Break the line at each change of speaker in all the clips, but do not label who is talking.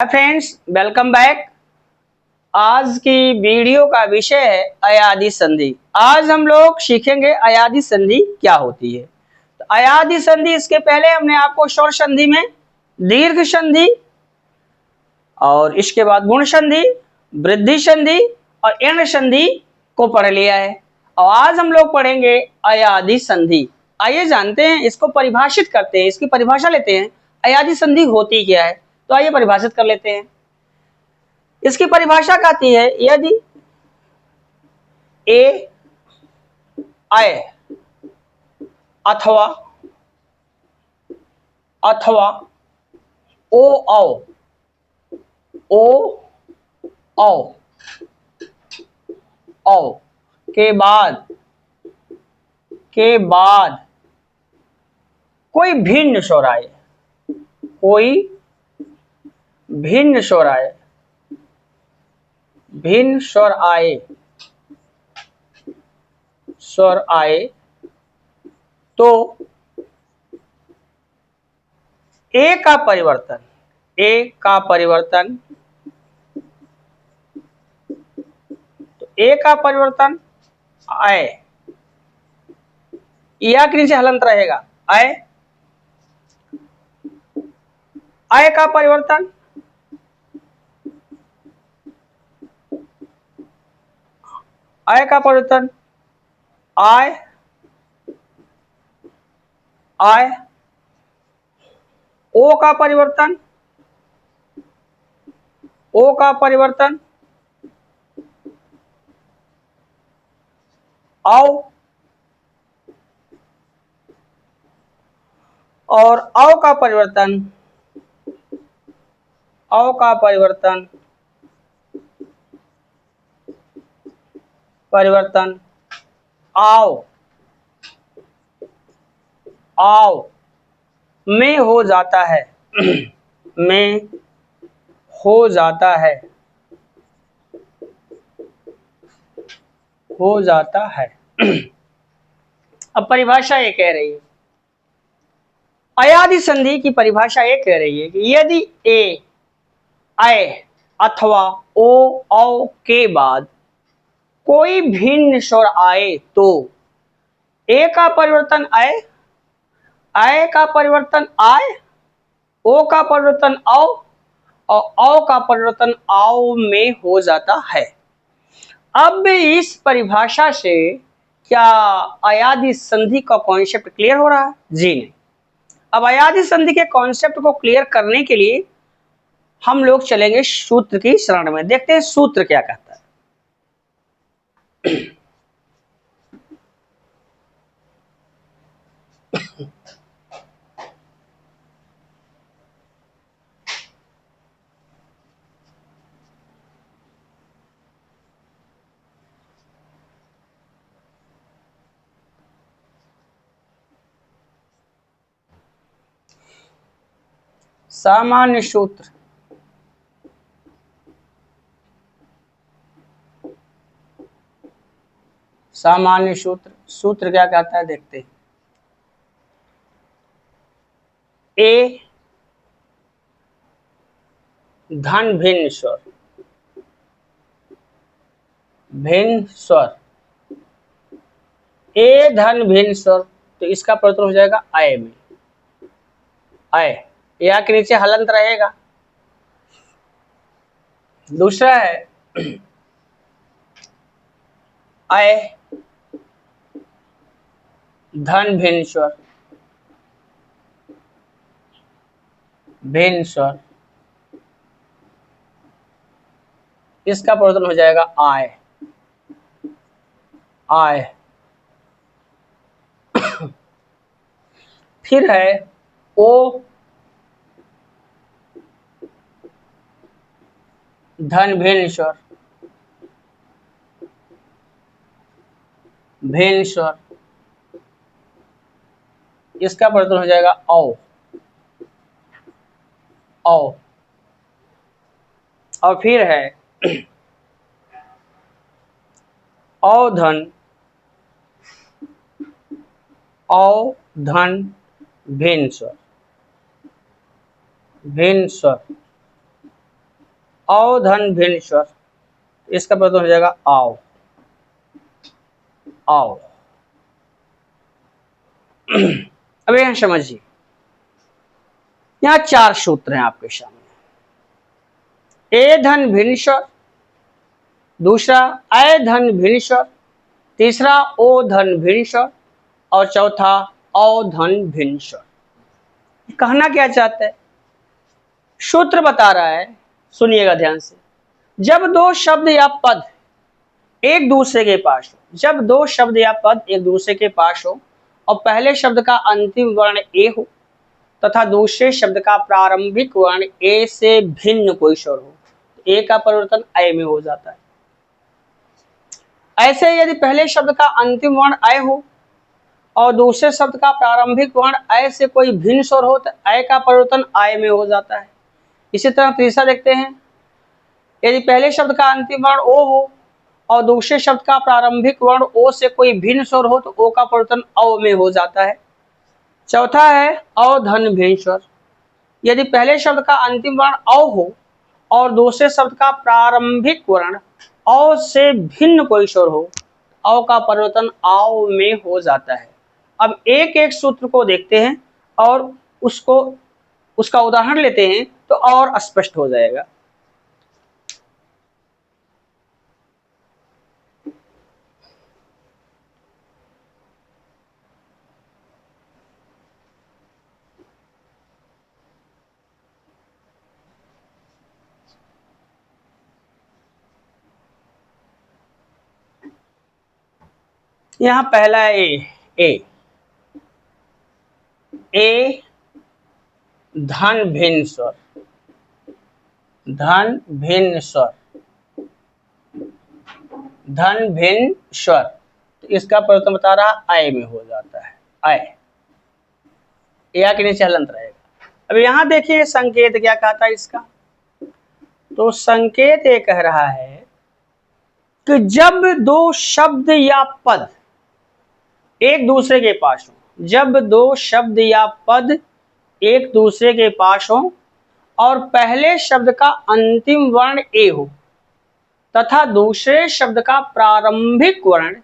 Friends, welcome back. आज की video का विषय है अयादी संधि। आज हम लोग सीखेंगे अयादी संधि क्या होती है। तो अयादी संधि, इसके पहले हमने आपको स्वर संधि में दीर्घ संधि और इसके बाद गुण संधि, वृद्धि संधि और एण संधि को पढ़ लिया है। और आज हम लोग पढ़ेंगे अयादी संधि। आइए जानते हैं, इसको परिभाषित करते हैं, इसकी परिभाषा लेते हैं। अयादी संधि होती क्या है, तो आइए परिभाषित कर लेते हैं। इसकी परिभाषा कहती है, यदि ए आय अथवा अथवा ओ औ ओ औ औ के बाद कोई भिन्न स्वर आए, कोई भिन्न स्वर आए, भिन्न स्वर आए, स्वर आए तो ए का परिवर्तन, ए का परिवर्तन, तो ए का परिवर्तन आय, या के नीचे हलंत रहेगा आय, आय का परिवर्तन आय का परिवर्तन आय आय, ओ का परिवर्तन ओ का परिवर्तन औ, और औ का परिवर्तन औ का परिवर्तन परिवर्तन आओ आओ में हो जाता है में हो जाता है, हो जाता है। अब परिभाषा ये कह रही है, अयादी संधि की परिभाषा ये कह रही है कि यदि ए आय अथवा ओ औ के बाद कोई भिन्न स्वर आए तो ए का परिवर्तन आय, आय का परिवर्तन आय, ओ का परिवर्तन औ और औ का परिवर्तन आओ में हो जाता है। अब इस परिभाषा से क्या अयादी संधि का कॉन्सेप्ट क्लियर हो रहा है? जी नहीं। अब अयादी संधि के कॉन्सेप्ट को क्लियर करने के लिए हम लोग चलेंगे सूत्र की शरण में। देखते हैं सूत्र क्या कहता है। सामान्य सूत्र, सामान्य सूत्र, सूत्र क्या कहता है देखते हैं। ए धन भिन्न स्वर, भिन्न स्वर, ए धन भिन्न स्वर, तो इसका परिवर्तन हो जाएगा आय में, आय, या के नीचे हलंत रहेगा। दूसरा है आय धन भिन्न स्वर, भिन्न स्वर, इसका परिवर्तन हो जाएगा आय, आय। फिर है ओ धन भिन्न स्वर, भिन्न स्वर, इसका परिवर्तन हो जाएगा औ, औ। और फिर है औ धन भिन्न स्वर, भिन्न स्वर, औ धन भिन्न स्वर, इसका परिवर्तन हो जाएगा आओ, आओ। अब यहां समझिए, यहां 4 सूत्र हैं आपके सामने। ए धन भिन्न स्वर, दूसरा अ धन भिन्न स्वर, तीसरा ओ धन भिन्न स्वर और चौथा औ धन भिन्न स्वर। कहना क्या चाहता है, सूत्र बता रहा है, सुनिएगा ध्यान से। जब दो शब्द या पद एक दूसरे के पास हो, जब दो शब्द या पद एक दूसरे के पास हो और पहले शब्द का अंतिम वर्ण ए हो तथा दूसरे शब्द का प्रारंभिक वर्ण ए से भिन्न कोई स्वर हो, तो ए का परिवर्तन अ में हो जाता है। ऐसे यदि पहले शब्द का अंतिम वर्ण अ हो और दूसरे शब्द का प्रारंभिक वर्ण अ से कोई भिन्न स्वर हो तो अ का परिवर्तन आय में हो जाता है। इसी तरह तीसरा देखते हैं, यदि पहले शब्द का अंतिम वर्ण ओ हो और दूसरे शब्द का प्रारंभिक वर्ण ओ से कोई भिन्न स्वर हो तो ओ का परिवर्तन औ में हो जाता है। चौथा है औ धन भिन्न स्वर, यदि पहले शब्द का अंतिम वर्ण औ हो और दूसरे शब्द का प्रारंभिक वर्ण औ से भिन्न कोई स्वर हो, औ का परिवर्तन आओ में हो जाता है। अब एक एक सूत्र को देखते हैं और उसका उदाहरण लेते हैं तो और स्पष्ट हो जाएगा। यहां पहला है ए, ए धन भिन्न स्वर, धन भिन्न स्वर, धन भिन्न स्वर, तो इसका परिवर्तन बता रहा आय में हो जाता है, आय, या के नीचे हलंत रहेगा। अब यहां देखिए संकेत क्या कहता है इसका, तो संकेत ये कह रहा है कि जब दो शब्द या पद एक दूसरे के पास हो, जब दो शब्द या पद एक दूसरे के पास हो और पहले शब्द का अंतिम वर्ण ए हो तथा दूसरे शब्द का प्रारंभिक वर्ण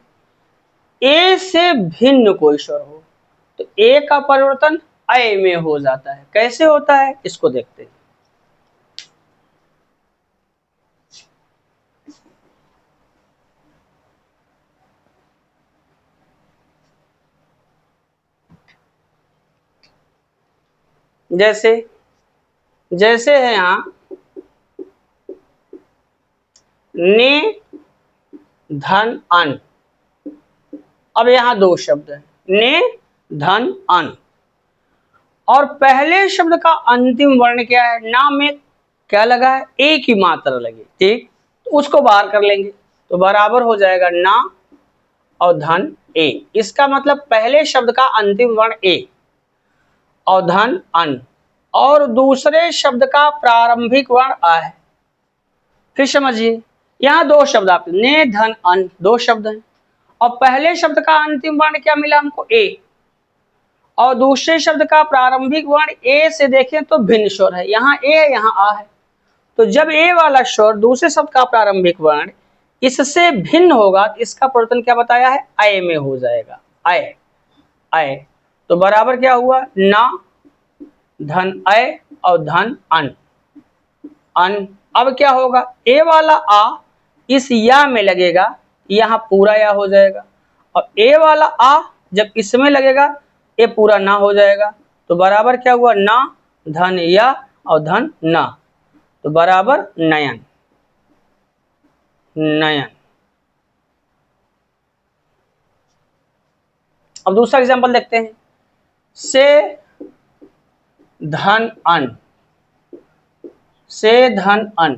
ए से भिन्न कोई स्वर हो, तो ए का परिवर्तन अ में हो जाता है। कैसे होता है इसको देखते हैं। जैसे जैसे है यहां ने धन अन, अब यहां दो शब्द है ने धन अन और पहले शब्द का अंतिम वर्ण क्या है, ना में क्या लगा है, ए की मात्रा लगी, ठीक, तो उसको बाहर कर लेंगे तो बराबर हो जाएगा ना और धन ए। इसका मतलब पहले शब्द का अंतिम वर्ण ए और धन अन और दूसरे शब्द का प्रारंभिक वर्ण आ है। फिर समझिए, यहां दो शब्द आप ने धन अन दो शब्द हैं और पहले शब्द का अंतिम वर्ण क्या मिला हमको ए और दूसरे शब्द का प्रारंभिक वर्ण ए से देखें तो भिन्न स्वर है, यहाँ ए है यहाँ आ है, तो जब ए वाला स्वर दूसरे शब्द का प्रारंभिक वर्ण इससे भिन्न होगा तो इसका परिवर्तन क्या बताया है, अय में हो जाएगा, अय, अय, तो बराबर क्या हुआ ना धन अय और धन अन, अन। अब क्या होगा, ए वाला आ इस या में लगेगा, यहाँ पूरा या हो जाएगा और ए वाला आ जब इसमें लगेगा ये पूरा ना हो जाएगा, तो बराबर क्या हुआ ना धन या और धन ना, तो बराबर नयन, नयन। अब दूसरा एग्जांपल देखते हैं, से धन अन, से धन अन,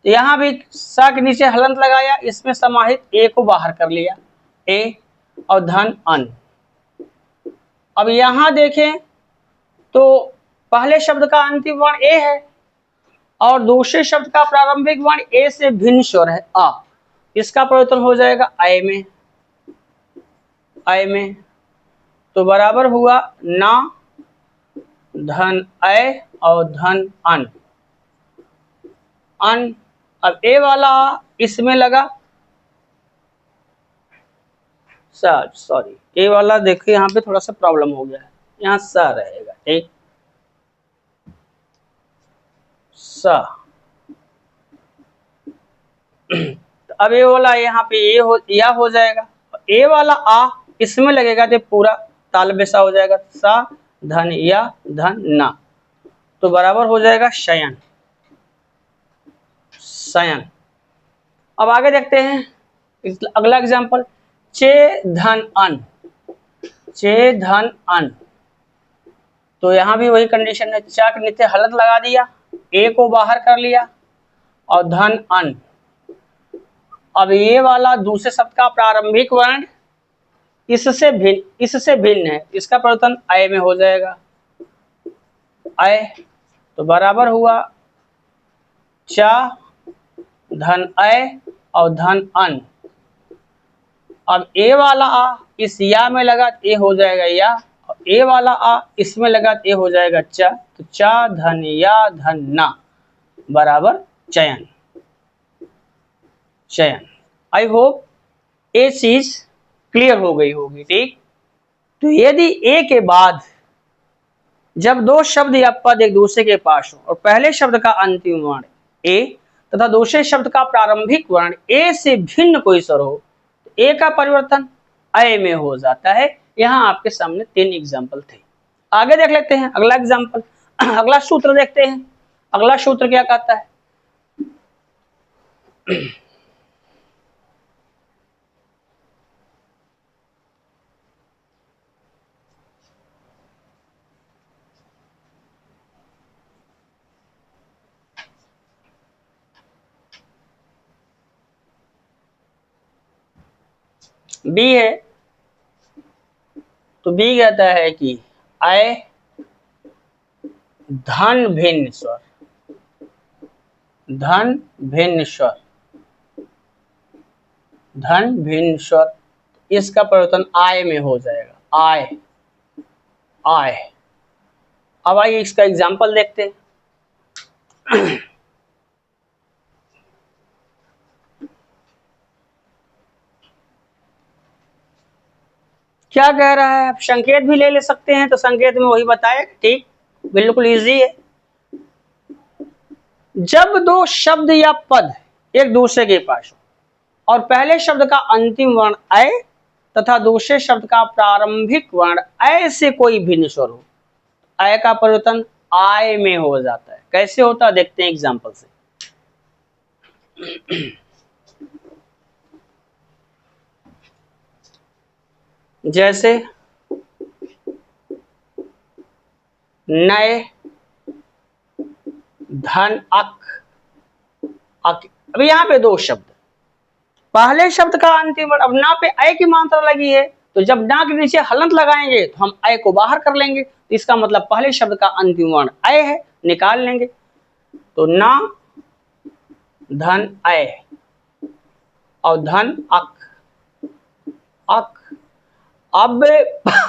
तो यहां भी सा के नीचे हलंत लगाया, इसमें समाहित ए को बाहर कर लिया, ए और धन अन। अब यहां देखें तो पहले शब्द का अंतिम वर्ण ए है और दूसरे शब्द का प्रारंभिक वर्ण ए से भिन्न स्वर है आ, इसका परिवर्तन हो जाएगा अय में, अय में, तो बराबर हुआ ना धन अय और धन अन, अन। अब ए वाला आ इसमें लगा सॉरी ए वाला देखिए यहाँ पे थोड़ा सा प्रॉब्लम हो गया है, यहाँ सा रहेगा, ठीक, सा। तो अब ए वाला यहाँ पे ए हो या हो जाएगा, ए वाला आ इसमें लगेगा तो पूरा ताल बेसा हो जाएगा, सा धन या धन ना, तो बराबर हो जाएगा शयन, शयन। अब आगे देखते हैं अगला एग्जांपल, चे धन अन, चे धन अन। तो यहां भी वही कंडीशन है, चा के नीचे हलत लगा दिया, ए को बाहर कर लिया और धन अन। अब ये वाला दूसरे शब्द का प्रारंभिक वर्ण इससे भिन्न है, इसका परिवर्तन अय में हो जाएगा, अय। तो बराबर हुआ चा धन अय और धन अन। अब ए वाला आ इस या में लगा ए हो जाएगा या, और ए वाला आ इसमें लगा ए हो जाएगा चा, तो चा धन या धन ना बराबर चयन, चयन। आई होप ये चीज क्लियर हो गई होगी, ठीक। तो यदि ए के बाद जब दो शब्द या पद एक दूसरे के पास हो और पहले शब्द का अंतिम वर्ण ए तथा दूसरे शब्द का प्रारंभिक वर्ण ए से भिन्न कोई स्वर हो, तो ए का परिवर्तन अय में हो जाता है। यहाँ आपके सामने 3 एग्जाम्पल थे। आगे देख लेते हैं अगला एग्जाम्पल, अगला सूत्र देखते हैं। अगला सूत्र क्या कहता है, बी है, तो बी कहता है कि अय धन भिन्न स्वर, धन भिन्न स्वर, धन भिन्न स्वर, इसका परिवर्तन आय में हो जाएगा, आय, आय। अब आइए इसका एग्जाम्पल देखते हैं। क्या कह रहा है, आप संकेत भी ले सकते हैं, तो संकेत में वही बताए, ठीक, बिल्कुल इजी है। जब दो शब्द या पद एक दूसरे के पास हो और पहले शब्द का अंतिम वर्ण अय तथा दूसरे शब्द का प्रारंभिक वर्ण अय से कोई भिन्न स्वर हो, अय का परिवर्तन आय में हो जाता है। कैसे होता है देखते हैं एग्जाम्पल से। जैसे नए धन अक, अक। अब यहाँ पे दो शब्द, पहले शब्द का अंतिम वर्ण, अब ना पे अय की मात्रा लगी है, तो जब ना के नीचे हलंत लगाएंगे तो हम अय को बाहर कर लेंगे, तो इसका मतलब पहले शब्द का अंतिम वर्ण अय है, निकाल लेंगे। तो ना धन अय और धन अक, अक। अब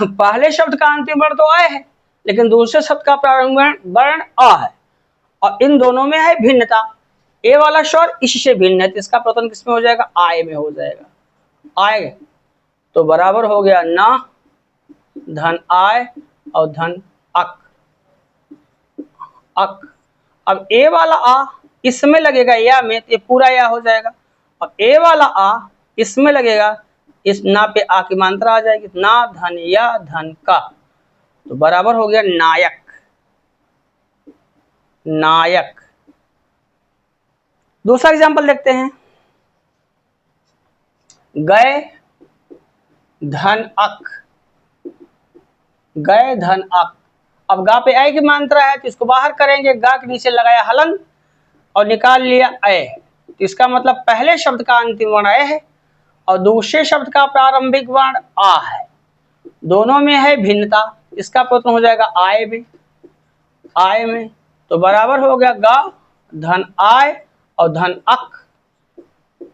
पहले शब्द का अंतिम वर्ण तो अय है, लेकिन दूसरे शब्द का प्रारंभिक वर्ण अ है, और इन दोनों में है भिन्नता। ए वाला स्वर इससे भिन्न है, तो इसका परिवर्तन किसमें हो जाएगा, आय में हो जाएगा, आय। तो बराबर हो गया ना धन आय और धन अक, अक। अब ए वाला आ इसमें लगेगा या में, तो ये पूरा या हो जाएगा, और ए वाला आ इसमें लगेगा, इस ना पे आ की मात्रा आ जाएगी, ना धन या धन का, तो बराबर हो गया नायक, नायक। दूसरा एग्जांपल देखते हैं, गए धन अक, गए धन अक। अब गा पे अय की मात्रा है, तो इसको बाहर करेंगे, गा के नीचे लगाया हलन और निकाल लिया अय, तो इसका मतलब पहले शब्द का अंतिम वर्ण अय है और दूसरे शब्द का प्रारंभिक वर्ण आ है, दोनों में है भिन्नता, इसका परिवर्तन हो जाएगा आय में, आय में। तो बराबर हो गया गा धन आय और धन अक,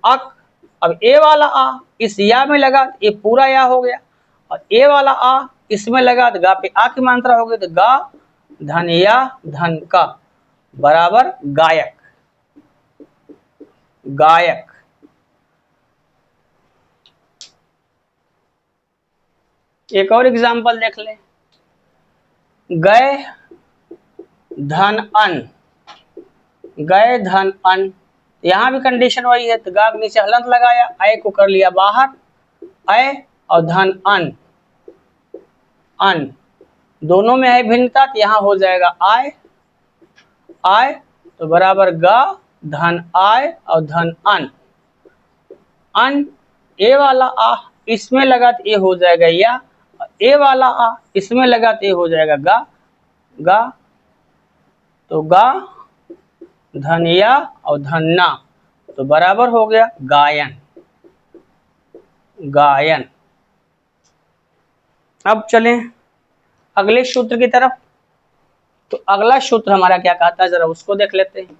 अक। अब ए वाला आ इस या में लगा, ये पूरा या हो गया, और ए वाला आ इसमें लगा, तो गा पे आ की मात्रा हो गई, तो गा धन या धन का बराबर गायक, गायक। एक और एग्जाम्पल देख ले, गए धन अन, गए धन अन, यहां भी कंडीशन वही है, तो गा के नीचे हलंत लगाया, अय को कर लिया बाहर, अय और धन अन, अन दोनों में है भिन्नता, तो यहां हो जाएगा आय, आय तो बराबर गा धन आय और धन अन, अन ए वाला आ इसमें लगा तो ए हो जाएगा या, ए वाला आ इसमें लगा तो ए हो जाएगा गा, गा तो गा धन या और धन ना, तो बराबर हो गया गायन, गायन। अब चलें अगले सूत्र की तरफ, तो अगला सूत्र हमारा क्या कहता है जरा उसको देख लेते हैं।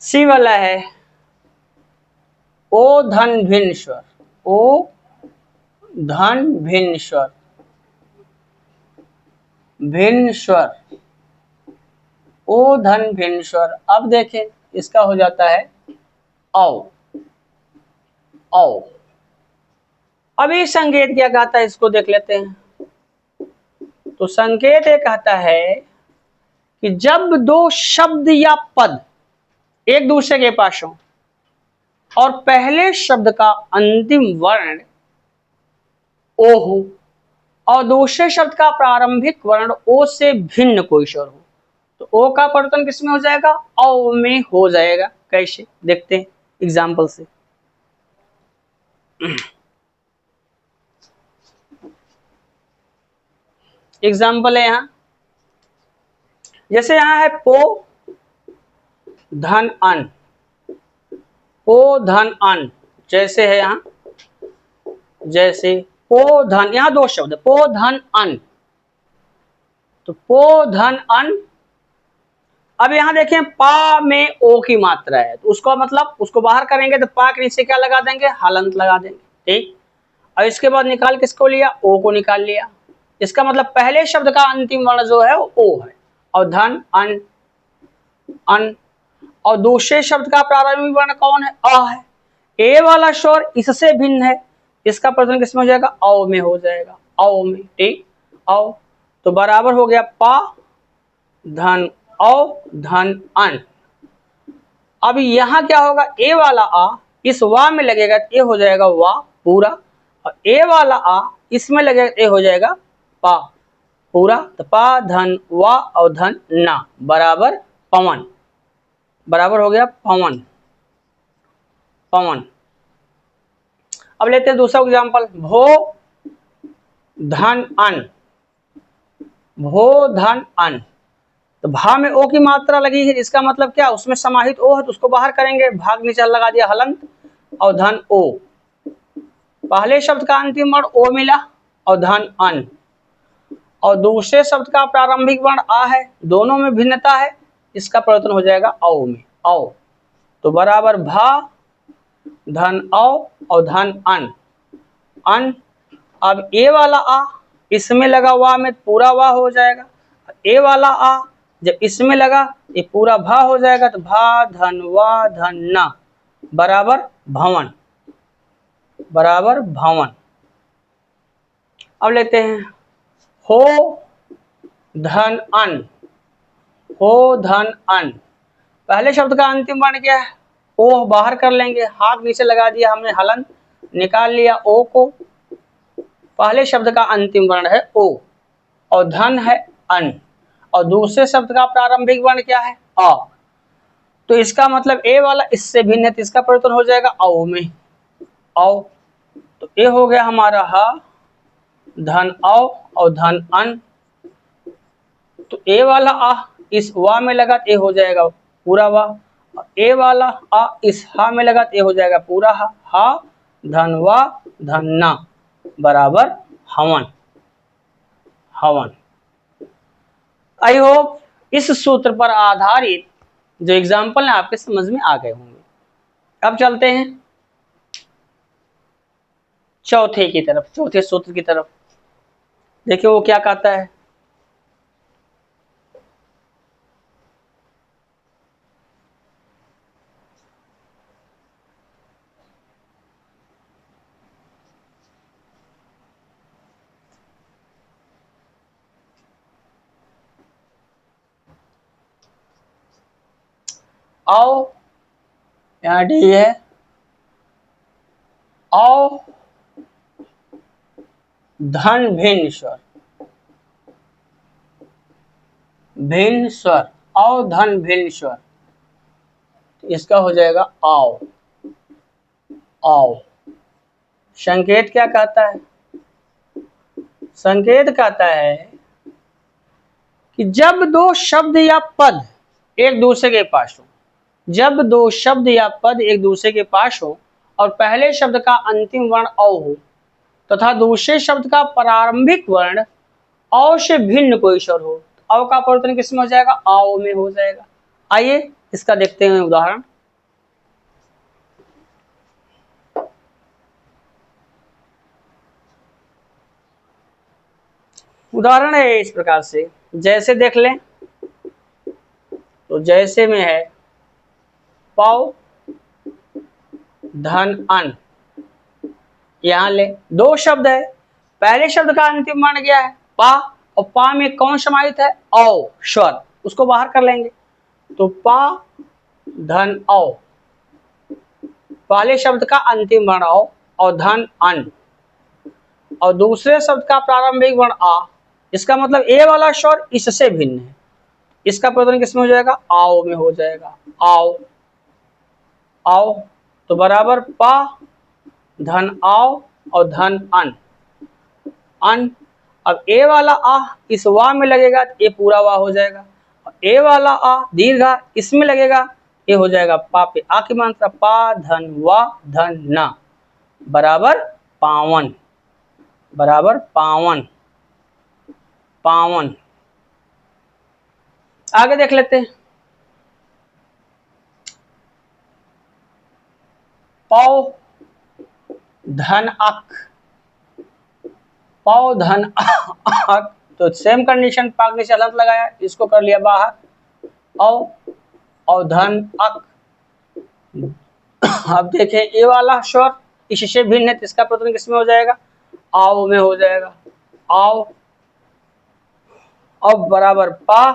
सी वाला है ओ धन भिन्न स्वर, ओ धन भिन्न स्वर, भिन्न स्वर, ओ धन भिन्न स्वर। अब देखें इसका हो जाता है औ, औ। अब ये संकेत क्या कहता है इसको देख लेते हैं। तो संकेत ये कहता है कि जब दो शब्द या पद एक दूसरे के पास हो और पहले शब्द का अंतिम वर्ण ओ हो और दूसरे शब्द का प्रारंभिक वर्ण ओ से भिन्न कोई स्वर हो, तो ओ का परिवर्तन किसमें हो जाएगा, औ में हो जाएगा। कैसे देखते हैं एग्जाम्पल से। एग्जाम्पल है यहां, जैसे यहां है पो धन अन, पो धन अन, जैसे है यहां, जैसे पो धन, यहां दो शब्द पो धन अन, तो पो धन अन। अब यहां देखें पा में ओ की मात्रा है, तो उसको मतलब उसको बाहर करेंगे तो पा के नीचे क्या लगा देंगे, हलंत लगा देंगे, ठीक। और इसके बाद निकाल किसको लिया, ओ को निकाल लिया। इसका मतलब पहले शब्द का अंतिम वर्ण जो है वो ओ है और धन अन, अन, और दूसरे शब्द का प्रारंभिक वर्ण कौन है, अ है। ए वाला स्वर इससे भिन्न है, इसका परिवर्तन किसमें हो जाएगा, औ में हो जाएगा, औ में, ठीक, औ। तो बराबर हो गया पा धन औ धन अन। अब यहां क्या होगा, ए वाला आ इस वा में लगेगा तो ए हो जाएगा वा पूरा, और ए वाला आ इसमें लगेगा ए हो जाएगा पा पूरा, तो पा धन वा और धन ना बराबर पवन, बराबर हो गया पवन, पवन। अब लेते हैं दूसरा एग्जांपल, भो धन अन, भो धन अन, तो भा में ओ की मात्रा लगी है, इसका मतलब क्या, उसमें समाहित ओ है, तो उसको बाहर करेंगे, भाग नीचे लगा दिया हलंत और धन ओ, पहले शब्द का अंतिम वर्ण ओ मिला और धन अन, और दूसरे शब्द का प्रारंभिक वर्ण आ है, दोनों में भिन्नता है, इसका परिवर्तन हो जाएगा औ में, औ। तो बराबर भा धन औ और धन अन, अन। अब ए वाला आ इसमें लगा वा में पूरा वा हो जाएगा, ए वाला आ जब इसमें लगा ये पूरा भा हो जाएगा, तो भा धन वा धन ना बराबर भवन, बराबर भवन। अब लेते हैं हो धन अन, हो धन अन, पहले शब्द का अंतिम वर्ण क्या है, ओ, बाहर कर लेंगे, हाथ नीचे लगा दिया हमने हलन, निकाल लिया ओ को, पहले शब्द का अंतिम वर्ण है ओ और धन है अन, और दूसरे शब्द का प्रारंभिक वर्ण क्या है अ, तो इसका मतलब ए वाला इससे भिन्न है, तो इसका परिवर्तन हो जाएगा औ में, औ। तो ये हो गया हमारा हा धन औ और धन अन, तो ए वाला आ इस वा में लगा तो ए हो जाएगा पूरा वा, ए वाला आ इस हा में लगा तो ए हो जाएगा पूरा हा, हा धन वा धन ना बराबर हवन, हवन। आई होप इस सूत्र पर आधारित जो एग्जाम्पल है आपके समझ में आ गए होंगे। अब चलते हैं चौथे सूत्र की तरफ। देखिए वो क्या कहता है। आओ, यहां डी है, आओ धन भिन्न स्वर, भिन्न स्वर, आओ धन भिन्न स्वर, इसका हो जाएगा आओ। आओ संकेत क्या कहता है? संकेत कहता है कि जब दो शब्द या पद एक दूसरे के पास हो, जब दो शब्द या पद एक दूसरे के पास हो और पहले शब्द का अंतिम वर्ण औ हो तथा दूसरे शब्द का प्रारंभिक वर्ण औ से भिन्न कोई स्वर हो, औ का परिवर्तन किसमें हो जाएगा? आओ में हो जाएगा। आइए इसका देखते हैं उदाहरण। उदाहरण है इस प्रकार से, जैसे देख लें तो जैसे में है पाव धन अन, यहां ले दो शब्द है, पहले शब्द का अंतिम वर्ण क्या है? पा, और पा में कौन समाहित है? औ स्वर, उसको बाहर कर लेंगे तो पा धन औ, पहले शब्द का अंतिम वर्ण औ और धन अन, और दूसरे शब्द का प्रारंभिक वर्ण आ, इसका मतलब ए वाला स्वर इससे भिन्न है, इसका परिवर्तन किसमें हो जाएगा? आओ में हो जाएगा। आओ, आओ तो बराबर पा धन आओ और धन अन, अन। अब ए वाला आ इस वा में लगेगा तो ए पूरा वा हो जाएगा, ए वाला आ दीर्घा इसमें लगेगा, ये हो जाएगा पा पे आ की मात्रा, पा धन वा धन ना बराबर पावन, बराबर पावन, पावन। आगे देख लेते हैं। पौ धन अक, पौ धन अक, तो सेम कंडीशन, पाक नीचे हलंत लगाया, इसको कर लिया बाहर, औ और धन अक। अब देखें ये वाला स्वर इससे भिन्न है, इसका परिवर्तन किसमें हो जाएगा? आओ में हो जाएगा। आओ, अब बराबर पा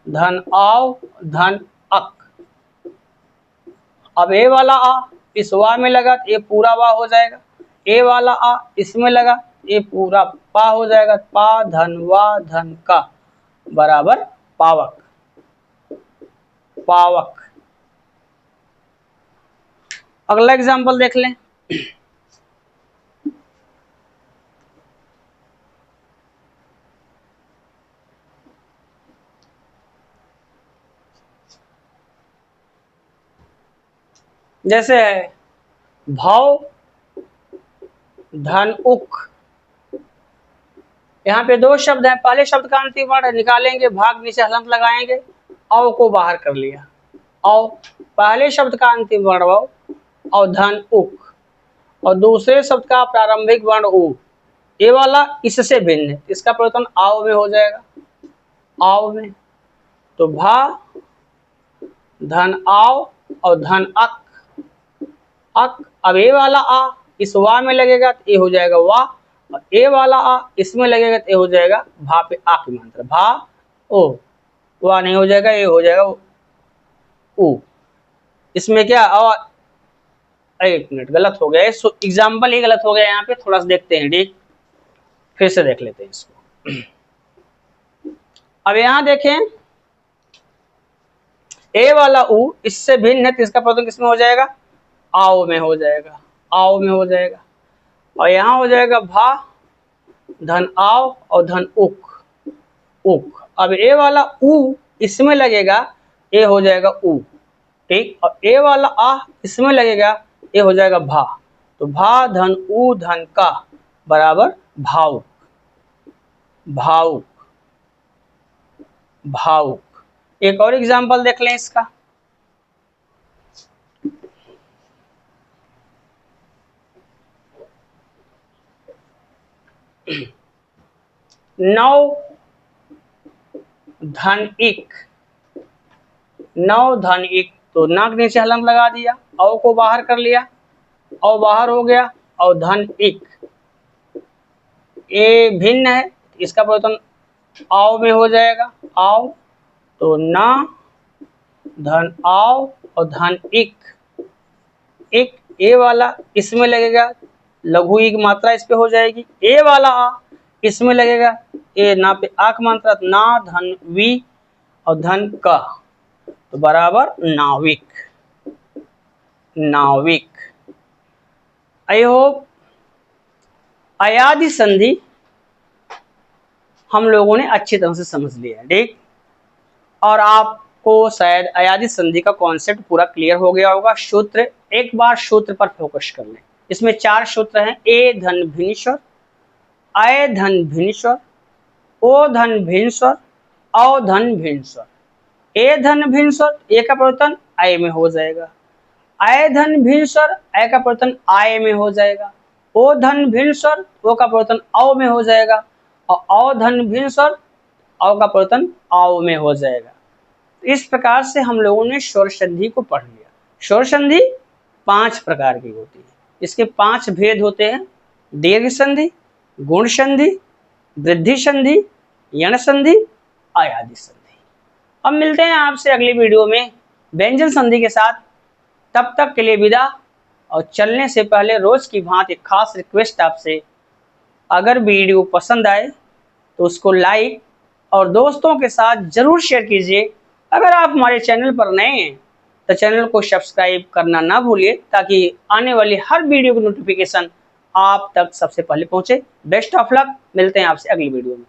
धन आओ धन अक। अब ए वाला आ इस वा में लगा तो ये पूरा वा हो जाएगा, ए वाला आ इसमें लगा ये पूरा पा हो जाएगा, पा धन वा धन का बराबर पावक, पावक। अगला एग्जांपल देख लें। जैसे है भाव धन उक, यहाँ पे दो शब्द हैं, पहले शब्द का अंतिम वर्ण निकालेंगे, भाग नीचे हलंत लगाएंगे, औ को बाहर कर लिया, औ पहले शब्द का अंतिम वर्ण औ और धन उक, और दूसरे शब्द का प्रारंभिक वर्ण उ, ये वाला इससे भिन्न है, इसका परिवर्तन आओ में हो जाएगा, आओ में। तो भा धन आओ और धन अक, अक। अब ए वाला आ इस वा में लगेगा तो ये हो जाएगा वा, और ए वाला आ इसमें लगेगा तो ये हो जाएगा भा पे आ की मात्रा, भा ओ, वा नहीं हो जाएगा, ये हो जाएगा उ। इसमें क्या एक मिनट गलत हो गया, एग्जाम्पल ही गलत हो गया, यहाँ पे थोड़ा सा देखते हैं, ठीक फिर से देख लेते हैं इसको। अब यहाँ देखें ए वाला उ इससे भिन्न है, तो इसका परिवर्तन किसमें हो जाएगा? आओ में हो जाएगा, आओ में हो जाएगा, और यहाँ हो जाएगा भा धन आओ और धन उक, उक। अब ए वाला उ इसमें लगेगा, ए हो जाएगा उ, ठीक, और ए वाला आ इसमें लगेगा, ये हो जाएगा भा, तो भा धन उ धन का बराबर भावुक, भावुक। भावुक। एक और एग्जाम्पल देख लें इसका। नौ धन इक, नौ धन इक, तो नाक नीचे हलंत लगा दिया, औ को बाहर कर लिया, औ बाहर हो गया, और धन इक, ए भिन्न है, इसका परिवर्तन आव में हो जाएगा, आव, तो ना धन आव और धन इक, एक ए वाला इसमें लगेगा, लघु ई की मात्रा इस पे हो जाएगी, ए वाला आ इसमें लगेगा, ए ना पे आ की मात्रा, ना धन वी और धन का, तो बराबर नाविक, नाविक। आई होप अयादि संधि हम लोगों ने अच्छी तरह से समझ लिया है, ठीक। और आपको शायद अयादि संधि का कॉन्सेप्ट पूरा क्लियर हो गया होगा। सूत्र, एक बार सूत्र पर फोकस कर लें। इसमें 4 सूत्र हैं। ए धन भिन्न स्वर, अय धन भिन्न स्वर, ओ धन भिन्न स्वर, औ धन भिन्न स्वर। ए धन भिन्न स्वर, ए का परिवर्तन अय में हो जाएगा, अय धन भिन्न स्वर, अय का परिवर्तन आय में हो जाएगा, ओ धन भिन्न स्वर, ओ का परिवर्तन औ में हो जाएगा, और औ धन भिन्न स्वर, औ का परिवर्तन आव में हो जाएगा। इस प्रकार से हम लोगों ने स्वर संधि को पढ़ लिया। स्वर संधि 5 प्रकार की होती है। इसके 5 भेद होते हैं। दीर्घ संधि, गुण संधि, वृद्धि संधि, यण संधि, अयादि संधि। अब मिलते हैं आपसे अगली वीडियो में व्यंजन संधि के साथ। तब तक के लिए विदा। और चलने से पहले रोज की भांति एक खास रिक्वेस्ट आपसे, अगर वीडियो पसंद आए तो उसको लाइक और दोस्तों के साथ जरूर शेयर कीजिए। अगर आप हमारे चैनल पर नए हैं तो चैनल को सब्सक्राइब करना ना भूलिए, ताकि आने वाली हर वीडियो की नोटिफिकेशन आप तक सबसे पहले पहुंचे। बेस्ट ऑफ लक, मिलते हैं आपसे अगली वीडियो में।